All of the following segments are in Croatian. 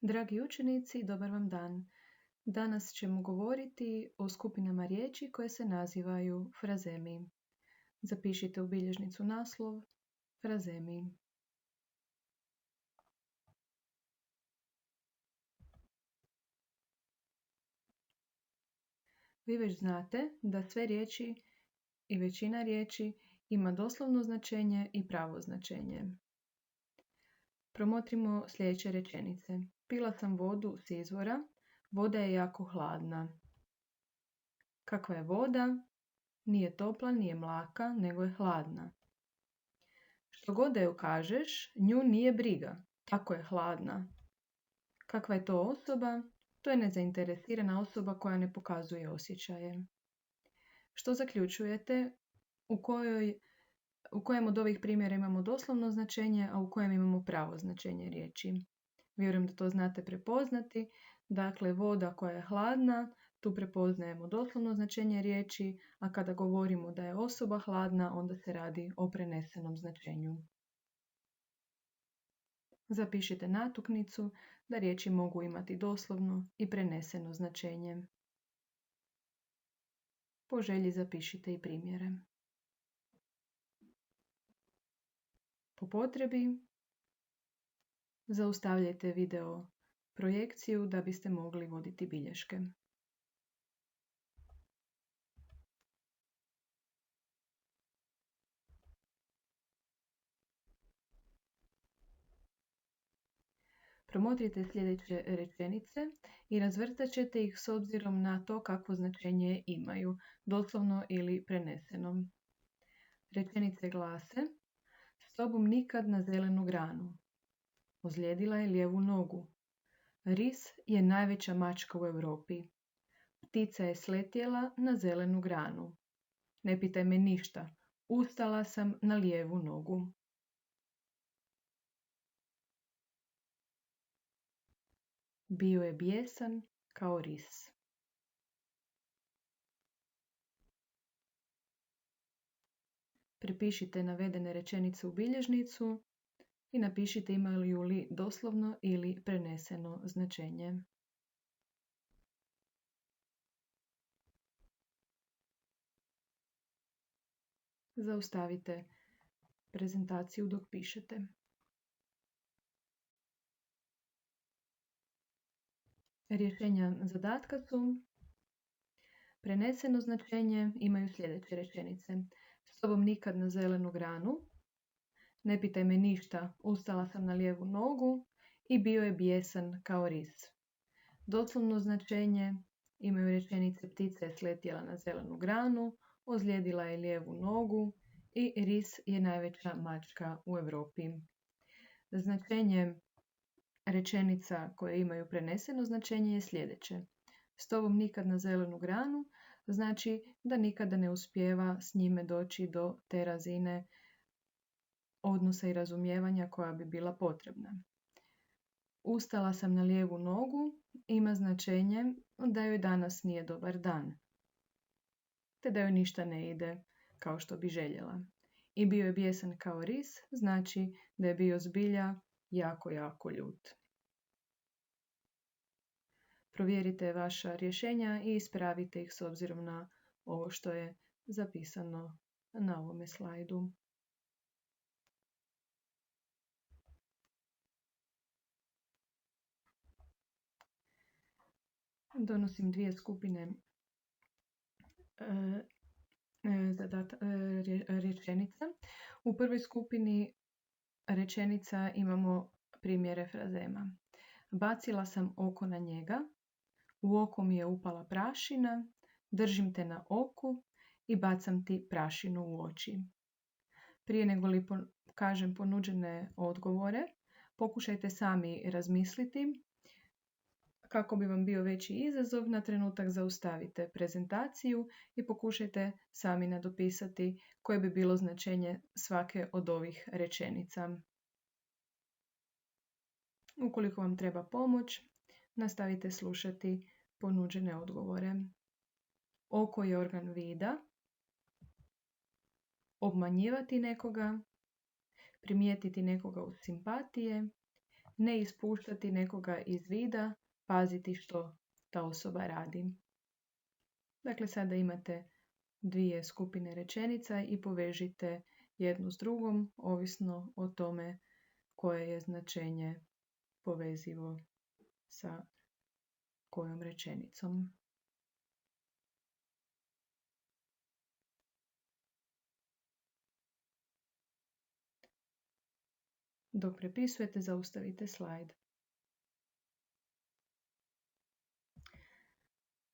Dragi učenici, dobar vam dan. Danas ćemo govoriti o skupinama riječi koje se nazivaju frazemi. Zapišite u bilježnicu naslov frazemi. Vi već znate da sve riječi i većina riječi ima doslovno značenje i pravo značenje. Promotrimo sljedeće rečenice. Pila sam vodu s izvora, voda je jako hladna. Kakva je voda? Nije topla, nije mlaka, nego je hladna. Što god da ju kažeš, nju nije briga, tako je hladna. Kakva je to osoba? To je nezainteresirana osoba koja ne pokazuje osjećaje. Što zaključujete? U kojem od ovih primjera imamo doslovno značenje, a u kojem imamo pravo značenje riječi? Vjerujem da to znate prepoznati. Dakle, voda koja je hladna, tu prepoznajemo doslovno značenje riječi, a kada govorimo da je osoba hladna, onda se radi o prenesenom značenju. Zapišite natuknicu da riječi mogu imati doslovno i preneseno značenje. Po želji zapišite i primjere. Po potrebi zaustavljajte video projekciju da biste mogli voditi bilješke. Promotrite sljedeće rečenice i razvrtat ćete ih s obzirom na to kakvo značenje imaju, doslovno ili preneseno. Rečenice glase: s tobom nikad na zelenu granu. Ozlijedila je lijevu nogu. Ris je najveća mačka u Europi. Ptica je sletjela na zelenu granu. Ne pitaj me ništa, ustala sam na lijevu nogu. Bio je bijesan kao ris. Prepišite navedene rečenice u bilježnicu i napišite imaju li doslovno ili preneseno značenje. Zaustavite prezentaciju dok pišete. Rješenja zadatka su: preneseno značenje imaju sljedeće rečenice: s tobom nikad na zelenu granu, ne pitaj me ništa, ustala sam na lijevu nogu i bio je bijesan kao ris. Doslovno značenje imaju rečenice: ptica je sletjela na zelenu granu, ozlijedila je lijevu nogu i ris je najveća mačka u Europi. Značenje rečenica koje imaju preneseno značenje je sljedeće: s tobom nikad na zelenu granu znači da nikada ne uspijeva s njime doći do te razine odnosa i razumijevanja koja bi bila potrebna. Ustala sam na lijevu nogu ima značenje da joj danas nije dobar dan, te da joj ništa ne ide kao što bi željela. I bio je bijesan kao ris znači da je bio zbilja jako ljut. Provjerite vaša rješenja i ispravite ih s obzirom na ovo što je zapisano na ovome slajdu. Donosim dvije skupine rečenica. U prvoj skupini rečenica imamo primjere frazema. Bacila sam oko na njega, u oko mi je upala prašina, držim te na oku i bacam ti prašinu u oči. Prije nego li kažem ponuđene odgovore, pokušajte sami razmisliti. Kako bi vam bio veći izazov, na trenutak zaustavite prezentaciju i pokušajte sami nadopisati koje bi bilo značenje svake od ovih rečenica. Ukoliko vam treba pomoć, nastavite slušati ponuđene odgovore. Oko je organ vida. Obmanjivati nekoga. Primijetiti nekoga uz simpatije. ne ispuštati nekoga iz vida, paziti što ta osoba radi. Dakle, sada imate dvije skupine rečenica i povežite jednu s drugom, ovisno o tome koje je značenje povezivo sa kojom rečenicom. Dok prepisujete, zaustavite slajd.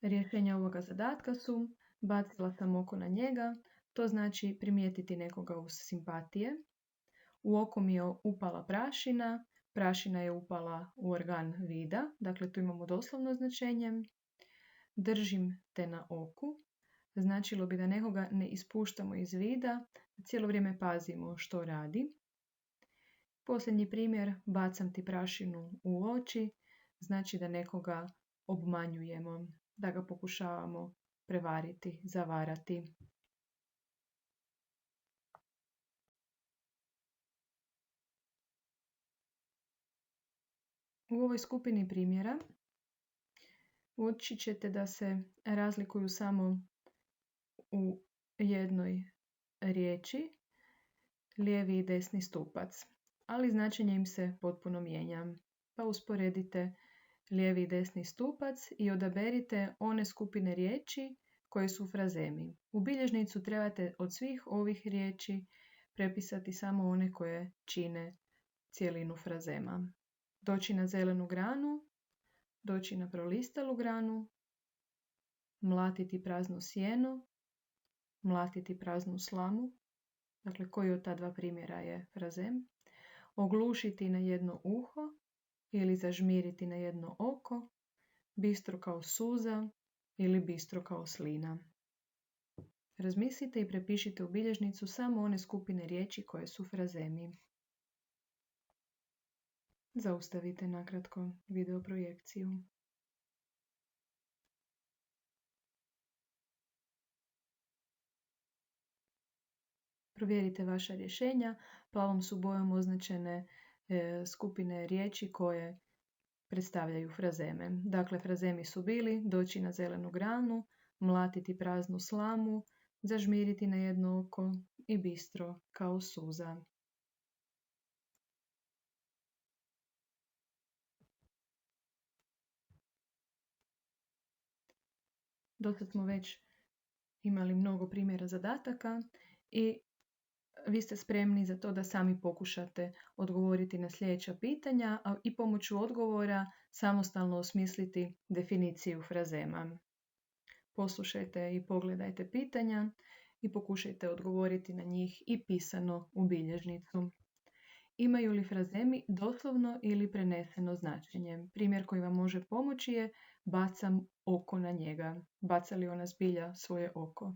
Rješenja ovoga zadatka su: bacila sam oko na njega, to znači primijetiti nekoga uz simpatije. U oko mi je upala prašina, prašina je upala u organ vida, dakle tu imamo doslovno značenje. Držim te na oku, značilo bi da nekoga ne ispuštamo iz vida, cijelo vrijeme pazimo što radi. Posljednji primjer, bacam ti prašinu u oči, znači da nekoga obmanjujemo, da ga pokušavamo prevariti, zavarati. U ovoj skupini primjera uočit ćete da se razlikuju samo u jednoj riječi lijevi i desni stupac, ali značenje im se potpuno mijenja. Pa usporedite lijevi i desni stupac i odaberite one skupine riječi koje su frazemi. U bilježnicu trebate od svih ovih riječi prepisati samo one koje čine cijelinu frazema. Doći na zelenu granu, doći na prolistalu granu, mlatiti prazno sjeno, mlatiti praznu slamu, dakle koji od ta dva primjera je frazem, oglušiti na jedno uho ili zažmiriti na jedno oko, bistro kao suza ili bistro kao slina. Razmislite i prepišite u bilježnicu samo one skupine riječi koje su frazemi. Zaustavite nakratko video projekciju. Provjerite vaša rješenja. Plavom su bojom označene skupine riječi koje predstavljaju frazeme. Dakle, frazemi su bili doći na zelenu granu, mlatiti praznu slamu, zažmiriti na jedno oko i bistro kao suza. Dosad smo već imali mnogo primjera zadataka i vi ste spremni za to da sami pokušate odgovoriti na sljedeća pitanja i pomoću odgovora samostalno osmisliti definiciju frazema. Poslušajte i pogledajte pitanja i pokušajte odgovoriti na njih i pisano u bilježnicu. Imaju li frazemi doslovno ili preneseno značenje? Primjer koji vam može pomoći je bacam oko na njega. Baca li ona zbilja svoje oko?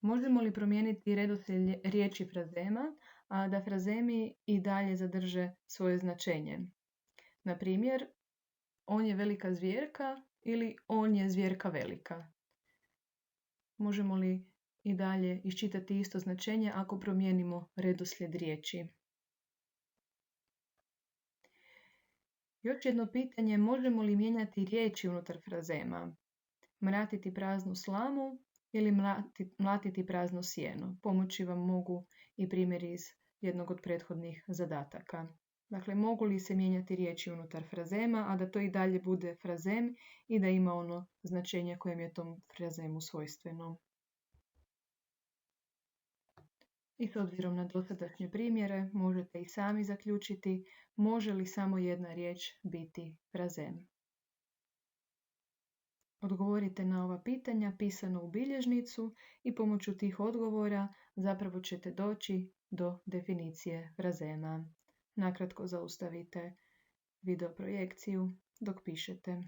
Možemo li promijeniti redoslijed riječi frazema, a da frazemi i dalje zadrže svoje značenje? Na primjer, on je velika zvjerka ili on je zvjerka velika. Možemo li i dalje iščitati isto značenje ako promijenimo redoslijed riječi? Još jedno pitanje, možemo li mijenjati riječi unutar frazema? Mlatiti praznu slamu ili mlatiti prazno sjeno. Pomoći vam mogu i primjeri iz jednog od prethodnih zadataka. Dakle, mogu li se mijenjati riječi unutar frazema, a da to i dalje bude frazem i da ima ono značenje kojem je tom frazemu svojstveno. I s obzirom na dosadašnje primjere možete i sami zaključiti može li samo jedna riječ biti frazem. Odgovorite na ova pitanja pisano u bilježnicu i pomoću tih odgovora zapravo ćete doći do definicije frazema. Nakratko zaustavite video projekciju dok pišete.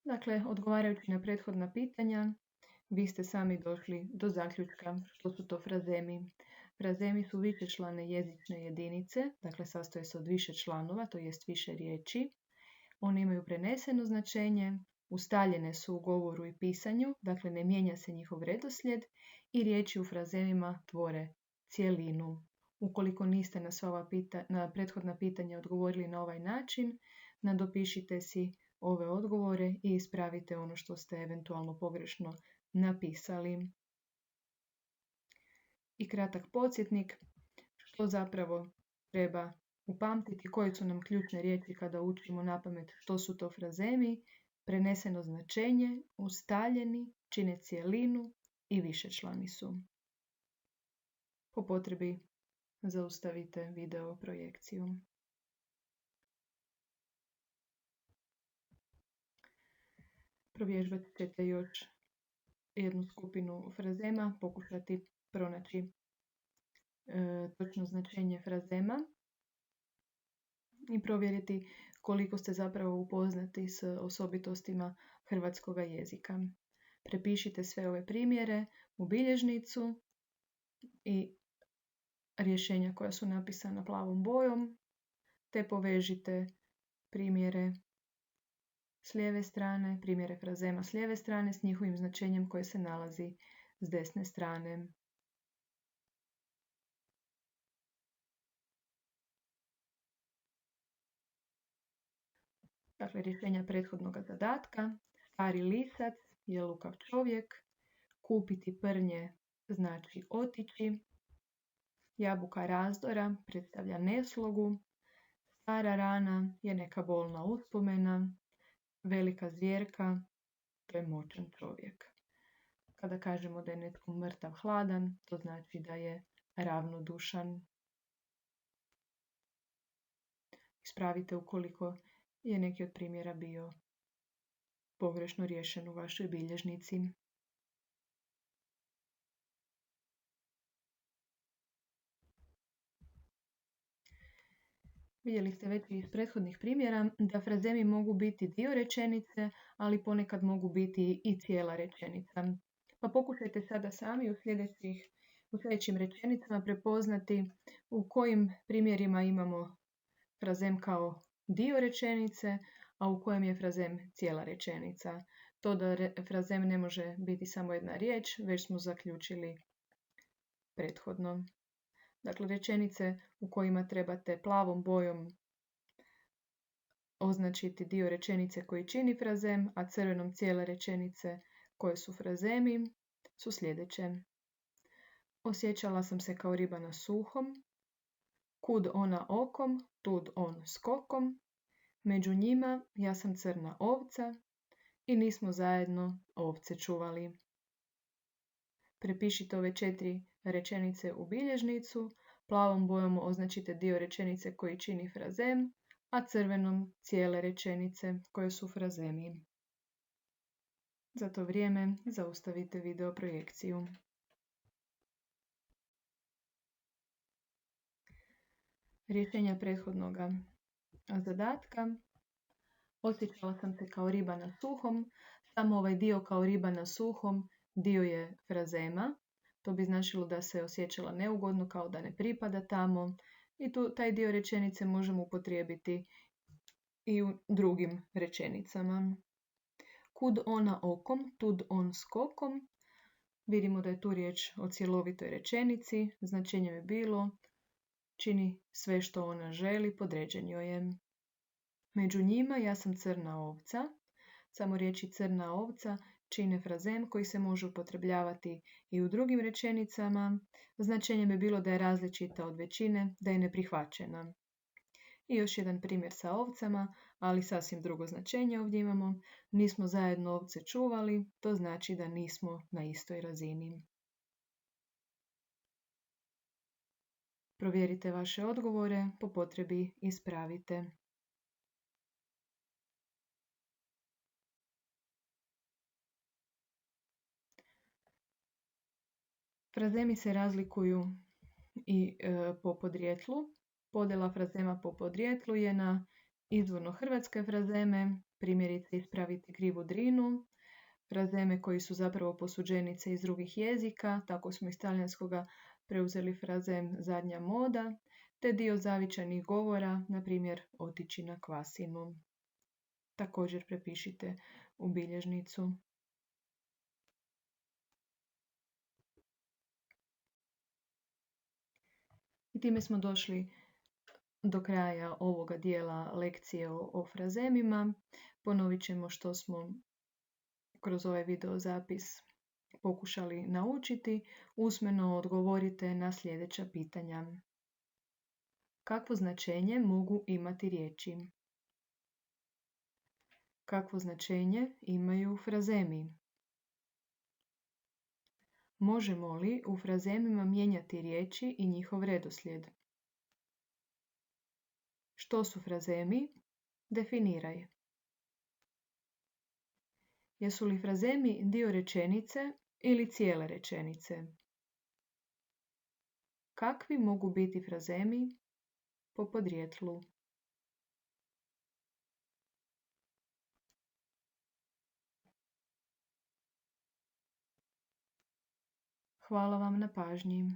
Dakle, odgovarajući na prethodna pitanja, vi ste sami došli do zaključka što su to frazemi. Frazemi su višečlane jezične jedinice, dakle sastoje se od više članova, to jest više riječi. Oni imaju preneseno značenje, ustaljene su u govoru i pisanju, dakle ne mijenja se njihov redoslijed i riječi u frazemima tvore cjelinu. Ukoliko niste na sva ova na prethodna pitanja odgovorili na ovaj način, nadopišite si ove odgovore i ispravite ono što ste eventualno pogrešno napisali. I kratak podsjetnik što zapravo treba upamtiti, koje su nam ključne riječi kada učimo napamet što su to frazemi, preneseno značenje, ustaljeni, čine cjelinu i višečlani su. Po potrebi zaustavite video projekciju. Provježbat ćete još jednu skupinu frazema, pokušati pronaći točno značenje frazema i provjeriti koliko ste zapravo upoznati s osobitostima hrvatskog jezika. Prepišite sve ove primjere u bilježnicu i rješenja koja su napisana plavom bojom, te povežite primjere s lijeve strane, primjere frazema s lijeve strane s njihovim značenjem koje se nalazi s desne strane. Dakle, rješenja prethodnog zadatka. Stari lisac je lukav čovjek. Kupiti prnje znači otići. Jabuka razdora predstavlja neslogu. Stara rana je neka bolna uspomena. Velika zvjerka, to je moćan čovjek. Kada kažemo da je netko mrtav hladan, to znači da je ravnodušan. Ispravite ukoliko je neki od primjera bio pogrešno riješen u vašoj bilježnici. Vidjeli ste već iz prethodnih primjera da frazemi mogu biti dio rečenice, ali ponekad mogu biti i cijela rečenica. Pa pokušajte sada sami u sljedećim rečenicama prepoznati u kojim primjerima imamo frazem kao dio rečenice, a u kojem je frazem cijela rečenica. To da frazem ne može biti samo jedna riječ, već smo zaključili prethodno. Dakle, rečenice u kojima trebate plavom bojom označiti dio rečenice koji čini frazem, a crvenom cijele rečenice koje su frazemi, su sljedeće. Osjećala sam se kao riba na suhom, kud ona okom, tud on skokom, među njima ja sam crna ovca i nismo zajedno ovce čuvali. Prepišite ove 4 rečenice u bilježnicu, plavom bojom označite dio rečenice koji čini frazem, a crvenom cijele rečenice koje su frazemi. Za to vrijeme zaustavite video projekciju. Rješenja prethodnog zadatka. Osjećala sam se kao riba na suhom, samo ovaj dio kao riba na suhom dio je frazema. To bi značilo da se osjećala neugodno, kao da ne pripada tamo. I taj dio rečenice možemo upotrijebiti i u drugim rečenicama. Kud ona okom, tud on skokom. Vidimo da je tu riječ o cjelovitoj rečenici. Značenje je bilo čini sve što ona želi, podređen joj je. Među njima ja sam crna ovca. Samo riječi crna ovca čine frazem koji se može upotrebljavati i u drugim rečenicama. Značenje bi bilo da je različita od većine, da je neprihvaćena. I još jedan primjer sa ovcama, ali sasvim drugo značenje ovdje imamo. Nismo zajedno ovce čuvali, to znači da nismo na istoj razini. Provjerite vaše odgovore, po potrebi ispravite. Frazemi se razlikuju i po podrijetlu. Podjela frazema po podrijetlu je na izvorno hrvatske frazeme, primjerice ispraviti krivu drinu, frazeme koji su zapravo posuđenice iz drugih jezika, tako smo iz talijanskoga preuzeli frazem zadnja moda, te dio zavičajnih govora, na primjer otići na kvasinu. također prepišite u bilježnicu. I time smo došli do kraja ovoga dijela lekcije o frazemima. Ponovit ćemo što smo kroz ovaj video zapis pokušali naučiti. Usmeno odgovorite na sljedeća pitanja. Kakvo značenje mogu imati riječi? Kakvo značenje imaju frazemi? Možemo li u frazemima mijenjati riječi i njihov redoslijed? Što su frazemi? Definiraj. Jesu li frazemi dio rečenice ili cijele rečenice? Kakvi mogu biti frazemi po podrijetlu? Hvala vam na pažnji.